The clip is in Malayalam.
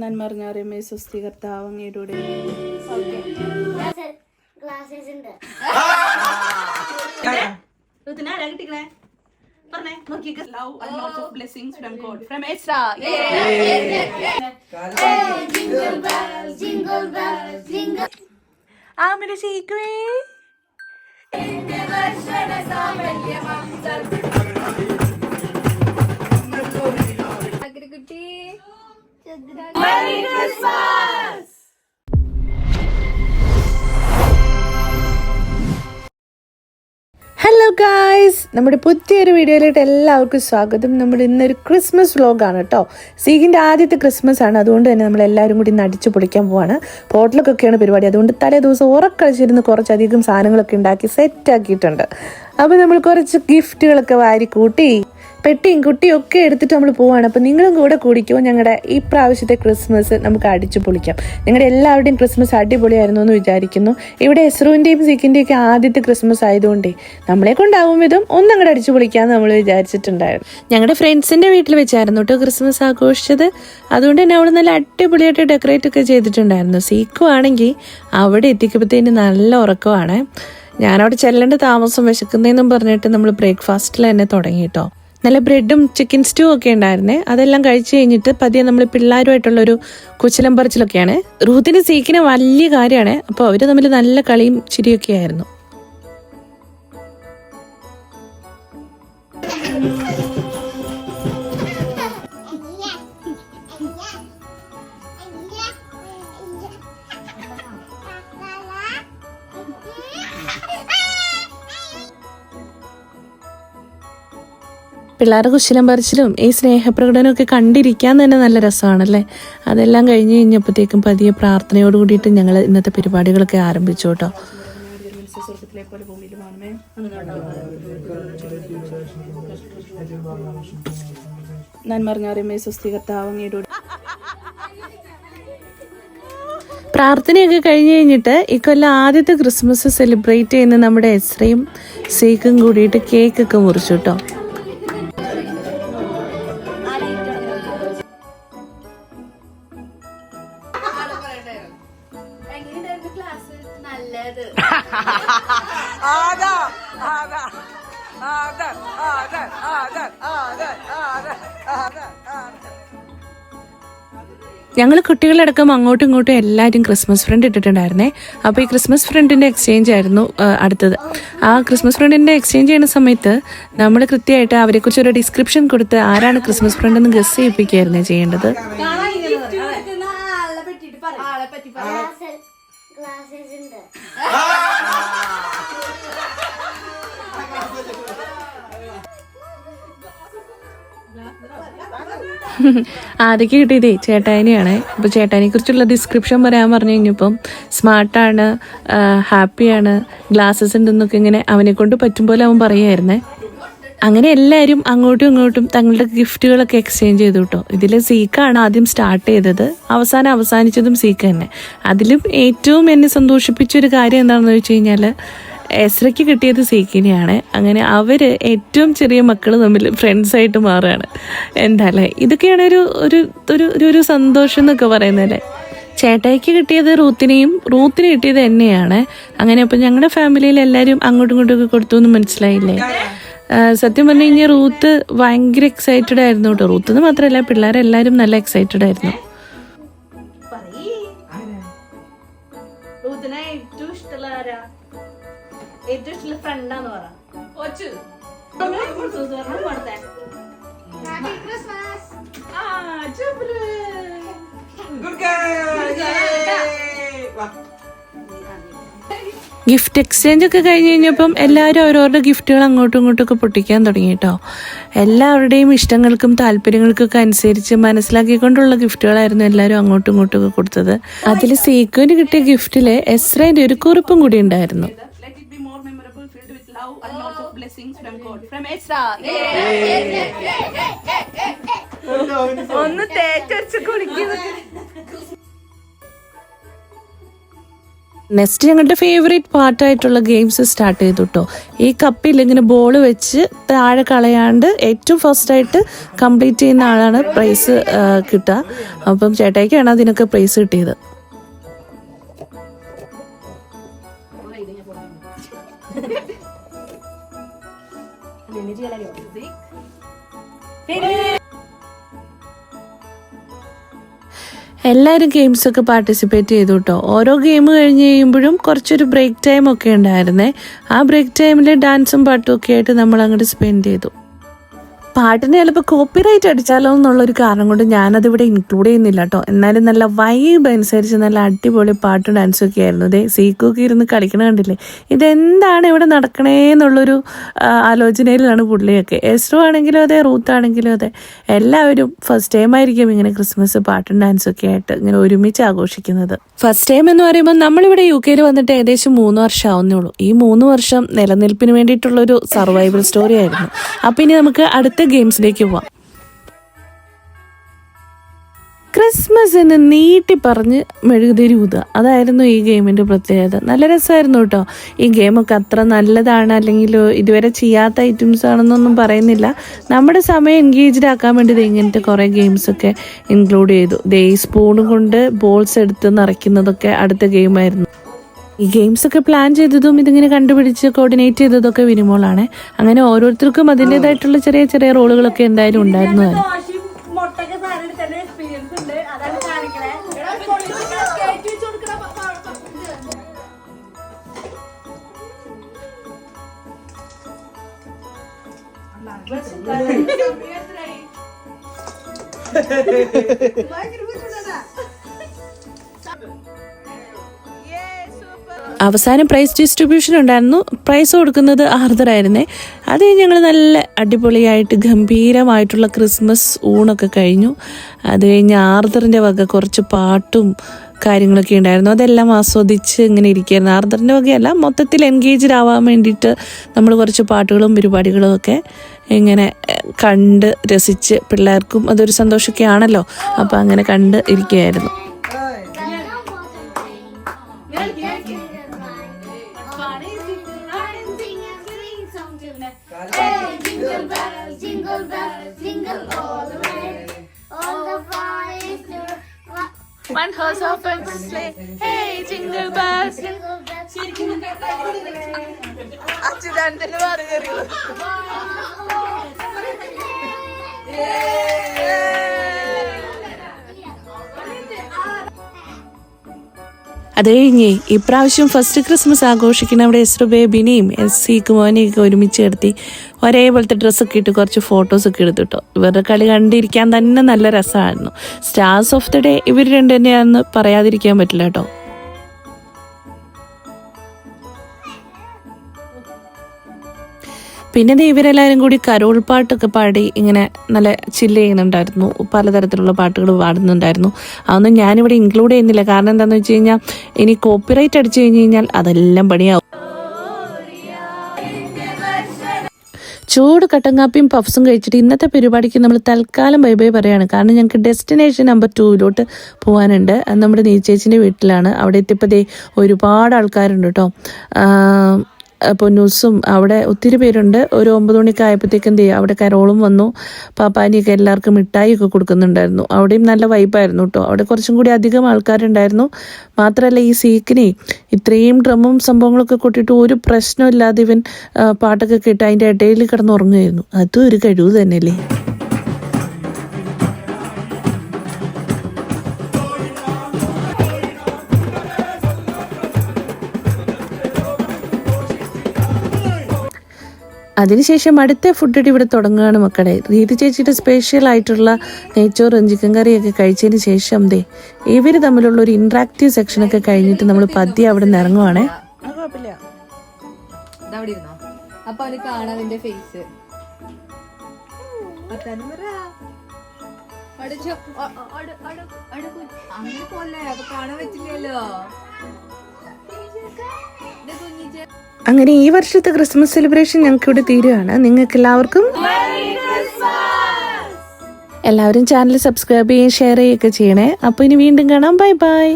നന്മറിഞ്ഞാറിയമേ സ്വസ്തി കർത്താവ് അങ്ങയുടെ love and lots of blessings from God. From Ezra. Jingle bells, jingle bells, jingle. Amine seekwe. Merry Christmas. Hello guys, നമ്മുടെ പുതിയൊരു വീഡിയോയിലോട്ട് എല്ലാവർക്കും സ്വാഗതം. നമ്മുടെ ഇന്നൊരു ക്രിസ്മസ് വ്ലോഗാണ് കേട്ടോ. സീഗിൻ്റെ ആദ്യത്തെ ക്രിസ്മസ് ആണ്, അതുകൊണ്ട് തന്നെ നമ്മളെല്ലാവരും കൂടി ഇന്ന് അടിച്ചു പൊളിക്കാൻ പോവാണ്. പോട്ടലൊക്കെയാണ് പരിപാടി, അതുകൊണ്ട് തലേ ദിവസം ഉറക്കളിച്ചിരുന്ന് കുറച്ചധികം സാധനങ്ങളൊക്കെ ഉണ്ടാക്കി സെറ്റാക്കിയിട്ടുണ്ട്. അപ്പോൾ നമ്മൾ കുറച്ച് ഗിഫ്റ്റുകളൊക്കെ വാരി കൂട്ടി പെട്ടിയും കുട്ടിയും ഒക്കെ എടുത്തിട്ട് നമ്മൾ പോവാണ്. അപ്പോൾ നിങ്ങളും കൂടെ കൂടിക്കോ. ഞങ്ങളുടെ ഈ പ്രാവശ്യത്തെ ക്രിസ്മസ് നമുക്ക് അടിച്ചു പൊളിക്കാം. നിങ്ങളുടെ എല്ലാവരുടെയും ക്രിസ്മസ് അടിപൊളിയായിരുന്നു എന്ന് വിചാരിക്കുന്നു. ഇവിടെ എസ്രുവിൻ്റെയും സീക്കിൻ്റെയും ഒക്കെ ആദ്യത്തെ ക്രിസ്മസ് ആയതുകൊണ്ടേ നമ്മളെ കൊണ്ടാവും വിധം ഒന്നങ്ങടെ അടിച്ചു പൊളിക്കാമെന്ന് നമ്മൾ വിചാരിച്ചിട്ടുണ്ടായിരുന്നു. ഞങ്ങളുടെ ഫ്രണ്ട്സിൻ്റെ വീട്ടിൽ വെച്ചായിരുന്നു കേട്ടോ ക്രിസ്മസ് ആഘോഷിച്ചത്. അതുകൊണ്ട് തന്നെ അവൾ നല്ല അടിപൊളിയായിട്ട് ഡെക്കറേറ്റ് ഒക്കെ ചെയ്തിട്ടുണ്ടായിരുന്നു. സീക്കും ആണെങ്കിൽ അവിടെ എത്തിക്കുമ്പോഴത്തേന് നല്ല ഉറക്കമാണ്. ഞാനവിടെ ചെല്ലേണ്ട താമസം വിശക്കുന്നതെന്നും പറഞ്ഞിട്ട് നമ്മൾ ബ്രേക്ക്ഫാസ്റ്റിൽ തന്നെ തുടങ്ങി കേട്ടോ. നല്ല ബ്രെഡും ചിക്കൻ സ്റ്റൂ ഒക്കെ ഉണ്ടായിരുന്നേ. അതെല്ലാം കഴിച്ചു കഴിഞ്ഞിട്ട് പതിയെ നമ്മൾ പിള്ളേരുമായിട്ടുള്ളൊരു കുശലം പറിച്ചിലൊക്കെയാണ്. റൂത്തിന് സീക്കിന് വലിയ കാര്യമാണ്. അപ്പോൾ അവർ തമ്മിൽ നല്ല കളിയും ചിരിയൊക്കെ ആയിരുന്നു. പിള്ളേരുടെ കുശലം പറിച്ചിലും ഈ സ്നേഹപ്രകടനമൊക്കെ കണ്ടിരിക്കാൻ തന്നെ നല്ല രസമാണല്ലേ. അതെല്ലാം കഴിഞ്ഞ് കഴിഞ്ഞപ്പോഴത്തേക്കും പതിയെ പ്രാർത്ഥനയോട് കൂടിയിട്ട് ഞങ്ങൾ ഇന്നത്തെ പരിപാടികളൊക്കെ ആരംഭിച്ചു കേട്ടോ. നന്മറിഞ്ഞാറിയമേ സ്വസ്തി കർത്താവ് അങ്ങയുടെ പ്രാർത്ഥനയൊക്കെ കഴിഞ്ഞ് കഴിഞ്ഞിട്ട് ഈ കൊല്ലം ആദ്യത്തെ ക്രിസ്മസ് സെലിബ്രേറ്റ് ചെയ്യുന്ന നമ്മുടെ എസ്രയും സീക്കും കൂടിയിട്ട് കേക്കൊക്കെ മുറിച്ചു കേട്ടോ. ഞങ്ങൾ കുട്ടികളടക്കം അങ്ങോട്ടും ഇങ്ങോട്ടും എല്ലാവരും ക്രിസ്മസ് ഫ്രണ്ട് ഇട്ടിട്ടുണ്ടായിരുന്നേ. അപ്പോൾ ഈ ക്രിസ്മസ് ഫ്രണ്ടിൻ്റെ എക്സ്ചേഞ്ച് ആയിരുന്നു അടുത്തത്. ആ ക്രിസ്മസ് ഫ്രണ്ടിൻ്റെ എക്സ്ചേഞ്ച് ചെയ്യുന്ന സമയത്ത് നമ്മൾ കൃത്യമായിട്ട് അവരെക്കുറിച്ച് ഒരു ഡിസ്ക്രിപ്ഷൻ കൊടുത്ത് ആരാണ് ക്രിസ്മസ് ഫ്രണ്ട് എന്ന് ഗസ് ചെയ്യിപ്പിക്കുകയായിരുന്നു ചെയ്യേണ്ടത്. ആദ്യമൊക്കെ കിട്ടിയതേ ചേട്ടായിനെയാണ്. അപ്പോൾ ചേട്ടായിനെ കുറിച്ചുള്ള ഡിസ്ക്രിപ്ഷൻ പറയാൻ പറഞ്ഞു കഴിഞ്ഞപ്പം സ്മാർട്ടാണ്, ഹാപ്പിയാണ്, ഗ്ലാസ്സസ് ഉണ്ടെന്നൊക്കെ ഇങ്ങനെ അവനെ കൊണ്ട് പറ്റും പോലെ അവൻ പറയുമായിരുന്നേ. അങ്ങനെ എല്ലാവരും അങ്ങോട്ടും ഇങ്ങോട്ടും തങ്ങളുടെ ഗിഫ്റ്റുകളൊക്കെ എക്സ്ചേഞ്ച് ചെയ്തു കേട്ടോ. ഇതിൽ സീക്കാണ് ആദ്യം സ്റ്റാർട്ട് ചെയ്തത്, അവസാനിച്ചതും സീക്ക് തന്നെ. അതിലും ഏറ്റവും എന്നെ സന്തോഷിപ്പിച്ചൊരു കാര്യം എന്താണെന്ന് വെച്ച് കഴിഞ്ഞാൽ എസ്രയ്ക്ക് കിട്ടിയത് സീക്കിനെയാണ്. അങ്ങനെ അവർ ഏറ്റവും ചെറിയ മക്കൾ തമ്മിൽ ഫ്രണ്ട്സായിട്ട് മാറുകയാണ്. എന്താല്ലേ, ഇതൊക്കെയാണ് ഒരു സന്തോഷം എന്നൊക്കെ പറയുന്നതല്ലേ. ചേട്ടായിക്ക് കിട്ടിയത് റൂത്തിന് കിട്ടിയത് എന്നെയാണ്. അങ്ങനെ അപ്പം ഞങ്ങളുടെ ഫാമിലിയിൽ എല്ലാവരും അങ്ങോട്ടും ഇങ്ങോട്ടും കൊടുത്തു എന്ന് മനസ്സിലായില്ലേ. സത്യം പറഞ്ഞു കഴിഞ്ഞാൽ റൂത്ത് ഭയങ്കര എക്സൈറ്റഡ് ആയിരുന്നു കേട്ടോ. റൂത്ത് മാത്രമല്ല, പിള്ളേരെല്ലാവരും നല്ല എക്സൈറ്റഡ് ആയിരുന്നു. ഗിഫ്റ്റ് എക്സ്ചേഞ്ച് ഒക്കെ കഴിഞ്ഞ് കഴിഞ്ഞപ്പം എല്ലാവരും അവരവരുടെ ഗിഫ്റ്റുകൾ അങ്ങോട്ടും ഇങ്ങോട്ടും ഒക്കെ പൊട്ടിക്കാൻ തുടങ്ങി കേട്ടോ. എല്ലാവരുടെയും ഇഷ്ടങ്ങൾക്കും താല്പര്യങ്ങൾക്കൊക്കെ അനുസരിച്ച് മനസ്സിലാക്കിക്കൊണ്ടുള്ള ഗിഫ്റ്റുകളായിരുന്നു എല്ലാവരും അങ്ങോട്ടും ഇങ്ങോട്ടും ഒക്കെ കൊടുത്തത്. അതിൽ സീക്കുവിന് കിട്ടിയ ഗിഫ്റ്റിൽ എസ്രേന്റെ ഒരു കുറിപ്പും കൂടി ഉണ്ടായിരുന്നു. ഒന്ന് തേച്ചൊരിച്ച് കുടിക്കുന്നു. നെക്സ്റ്റ് ഞങ്ങളുടെ ഫേവറേറ്റ് പാർട്ടായിട്ടുള്ള ഗെയിംസ് സ്റ്റാർട്ട് ചെയ്തു കേട്ടോ. ഈ കപ്പിൽ ഇങ്ങനെ ബോൾ വെച്ച് താഴെ കളയാണ്ട് ഏറ്റവും ഫസ്റ്റായിട്ട് കംപ്ലീറ്റ് ചെയ്യുന്ന ആളാണ് പ്രൈസ് കിട്ടുക. അപ്പം ചേട്ടായിക്കാണ് അതിനൊക്കെ പ്രൈസ് കിട്ടിയത്. എല്ലാവരും ഗെയിംസൊക്കെ പാർട്ടിസിപ്പേറ്റ് ചെയ്തു കേട്ടോ. ഓരോ ഗെയിം കഴിഞ്ഞ് കഴിയുമ്പോഴും കുറച്ചൊരു ബ്രേക്ക് ടൈം ഒക്കെ ഉണ്ടായിരുന്നേ. ആ ബ്രേക്ക് ടൈമിൽ ഡാൻസും പാട്ടും ഒക്കെ ആയിട്ട് നമ്മൾ അങ്ങോട്ട് സ്പെൻഡ് ചെയ്തു. പാട്ടിന് ചിലപ്പോൾ കോപ്പിറൈറ്റ് അടിച്ചാലോ എന്നുള്ളൊരു കാരണം കൊണ്ട് ഞാനതിവിടെ ഇൻക്ലൂഡ് ചെയ്യുന്നില്ല കേട്ടോ. എന്നാലും നല്ല വൈബ് അനുസരിച്ച് നല്ല അടിപൊളി പാട്ടും ഡാൻസും ഒക്കെ ആയിരുന്നു. ഇതേ സീക്കൊക്കെ ഇരുന്ന് കളിക്കണ കണ്ടില്ലേ. ഇതെന്താണ് ഇവിടെ നടക്കണേ എന്നുള്ളൊരു ആലോചനയിലാണ് പുള്ളിയൊക്കെ. എസ്ട്രോ ആണെങ്കിലും അതെ, റൂത്ത് ആണെങ്കിലും അതെ, എല്ലാവരും ഫസ്റ്റ് ടൈം ആയിരിക്കും ഇങ്ങനെ ക്രിസ്മസ് പാട്ടും ഡാൻസും ഒക്കെ ആയിട്ട് ഇങ്ങനെ ഒരുമിച്ച് ആഘോഷിക്കുന്നത്. ഫസ്റ്റ് ടൈം എന്ന് പറയുമ്പോൾ നമ്മളിവിടെ UK വന്നിട്ട് ഏകദേശം 3 വർഷം ആവുന്നേ ഉള്ളൂ. ഈ 3 വർഷം നിലനിൽപ്പിന് വേണ്ടിയിട്ടുള്ളൊരു സർവൈവൽ സ്റ്റോറി ആയിരുന്നു. അപ്പം ഇനി നമുക്ക് അടുത്ത ഗെയിംസിലേക്ക് പോവാം. ക്രിസ്മസ് എന്ന് നീട്ടി പറഞ്ഞ് മെഴുകുതിരി ഊതുക, അതായിരുന്നു ഈ ഗെയിമിൻ്റെ പ്രത്യേകത. നല്ല രസമായിരുന്നു കേട്ടോ. ഈ ഗെയിമൊക്കെ അത്ര നല്ലതാണ് അല്ലെങ്കിൽ ഇതുവരെ ചെയ്യാത്ത ഐറ്റംസ് ആണെന്നൊന്നും പറയുന്നില്ല. നമ്മുടെ സമയം എൻഗേജ്ഡ് ആക്കാൻ വേണ്ടി ഇങ്ങനത്തെ കുറേ ഗെയിംസൊക്കെ ഇൻക്ലൂഡ് ചെയ്തു. ഈ സ്പൂൺ കൊണ്ട് ബോൾസ് എടുത്ത് നിറയ്ക്കുന്നതൊക്കെ അടുത്ത ഗെയിമായിരുന്നു. ഈ ഗെയിംസൊക്കെ പ്ലാൻ ചെയ്തതും ഇതിങ്ങനെ കണ്ടുപിടിച്ച് കോർഡിനേറ്റ് ചെയ്തതൊക്കെ വിനിമോളാണ്. അങ്ങനെ ഓരോരുത്തർക്കും അതിൻ്റെതായിട്ടുള്ള ചെറിയ ചെറിയ റോളുകളൊക്കെ എന്തായാലും ഉണ്ടായിരുന്നു. അവസാനം പ്രൈസ് ഡിസ്ട്രിബ്യൂഷൻ ഉണ്ടായിരുന്നു. പ്രൈസ് കൊടുക്കുന്നത് ആർദറായിരുന്നേ. അത് ഞങ്ങൾ നല്ല അടിപൊളിയായിട്ട് ഗംഭീരമായിട്ടുള്ള ക്രിസ്മസ് ഊണൊക്കെ കഴിഞ്ഞു. അത് കഴിഞ്ഞ് ആർദറിൻ്റെ വക കുറച്ച് പാട്ടും കാര്യങ്ങളൊക്കെ ഉണ്ടായിരുന്നു. അതെല്ലാം ആസ്വദിച്ച് ഇങ്ങനെ ഇരിക്കുകയായിരുന്നു. ആർദറിൻ്റെ വകയല്ല, മൊത്തത്തിൽ എൻഗേജ്ഡ് ആവാൻ വേണ്ടിയിട്ട് നമ്മൾ കുറച്ച് പാട്ടുകളും പരിപാടികളും ഒക്കെ ഇങ്ങനെ കണ്ട് രസിച്ച്, പിള്ളേർക്കും അതൊരു സന്തോഷമൊക്കെ ആണല്ലോ, അപ്പോൾ അങ്ങനെ കണ്ട് ഇരിക്കുകയായിരുന്നു. One horse open sleigh, hey jingle bells. അച്യുതാനത്തിന് പറഞ്ഞു. അത് കഴിഞ്ഞ് ഇപ്രാവശ്യം ഫസ്റ്റ് ക്രിസ്മസ് ആഘോഷിക്കുന്ന അവിടെ എസ്രോ ബേബിനെയും SC കുമോനെയൊക്കെ ഒരുമിച്ച് കിടത്തി ഒരേപോലത്തെ ഡ്രസ്സൊക്കെ ഇട്ട് കുറച്ച് ഫോട്ടോസൊക്കെ എടുത്തിട്ടോ. ഇവരുടെ കളി കണ്ടിരിക്കാൻ തന്നെ നല്ല രസമായിരുന്നു. സ്റ്റാർസ് ഓഫ് ദി ഡേ ഇവർ രണ്ട് തന്നെയാണെന്ന് പറയാതിരിക്കാൻ പറ്റില്ല കേട്ടോ. പിന്നെ ഇവരെല്ലാവരും കൂടി കരോൾ പാട്ടൊക്കെ പാടി ഇങ്ങനെ നല്ല ചില്ല് ചെയ്യുന്നുണ്ടായിരുന്നു. പലതരത്തിലുള്ള പാട്ടുകൾ പാടുന്നുണ്ടായിരുന്നു. അതൊന്നും ഞാനിവിടെ ഇൻക്ലൂഡ് ചെയ്യുന്നില്ല. കാരണം എന്താണെന്ന് വെച്ച് കഴിഞ്ഞാൽ ഇനി കോപ്പിറൈറ്റ് അടിച്ചു കഴിഞ്ഞ് കഴിഞ്ഞാൽ അതെല്ലാം പണിയാവും. ചൂട് കട്ടങ്കാപ്പിയും പഫ്സും കഴിച്ചിട്ട് ഇന്നത്തെ പരിപാടിക്ക് നമ്മൾ തൽക്കാലം ബൈ ബൈ പറയുകയാണ്. കാരണം ഞങ്ങൾക്ക് ഡെസ്റ്റിനേഷൻ നമ്പർ 2 പോകാനുണ്ട്. അത് നമ്മുടെ നീച്ചേച്ചിൻ്റെ വീട്ടിലാണ്. അവിടെ എത്തിയപ്പോൾ ഒരുപാട് ആൾക്കാരുണ്ട് കേട്ടോ. പൊന്നൂസും അവിടെ ഒത്തിരി പേരുണ്ട്. ഒരു 9 മണിയൊക്കെ ആയപ്പോഴത്തേക്കും അവിടെ കരോളും വന്നു. പാപ്പാനിയൊക്കെ എല്ലാവർക്കും മിഠായിയൊക്കെ കൊടുക്കുന്നുണ്ടായിരുന്നു. അവിടെയും നല്ല വൈബായിരുന്നു കേട്ടോ. അവിടെ കുറച്ചും കൂടി അധികം ആൾക്കാരുണ്ടായിരുന്നു. മാത്രമല്ല ഈ സീക്കിനെ ഇത്രയും ഡ്രമ്മും സംഭവങ്ങളൊക്കെ കൊട്ടിട്ട് ഒരു പ്രശ്നമില്ലാതെ ഇവൻ പാട്ടൊക്കെ കേട്ട് അതിൻ്റെ ഇടയിൽ കിടന്നുറങ്ങുമായിരുന്നു. അതും ഒരു കഴിവ് തന്നെയല്ലേ. അതിനുശേഷം അടുത്ത ഫുഡ് ഇവിടെ തുടങ്ങുകയാണ് മക്കളെ. രീതി ചേച്ചിയുടെ സ്പെഷ്യൽ ആയിട്ടുള്ള നെയ്ച്ചോറും ചിക്കൻ കറിയൊക്കെ കഴിച്ചതിന് ശേഷം ഇവർ തമ്മിലുള്ള ഒരു ഇന്ററാക്റ്റീവ് സെക്ഷനൊക്കെ കഴിഞ്ഞിട്ട് നമ്മൾ പതിയെ അവിടെ നിന്ന് ഇറങ്ങുവാണേ. അങ്ങനെ ഈ വർഷത്തെ ക്രിസ്മസ് സെലിബ്രേഷൻ ഞങ്ങൾക്ക് ഇവിടെ തീരുകയാണ്. നിങ്ങൾക്ക് എല്ലാവരും ചാനൽ സബ്സ്ക്രൈബ് ചെയ്യുകയും ഷെയർ ചെയ്യുകയൊക്കെ ചെയ്യണേ. അപ്പോൾ ഇനി വീണ്ടും കാണാം. Bye bye.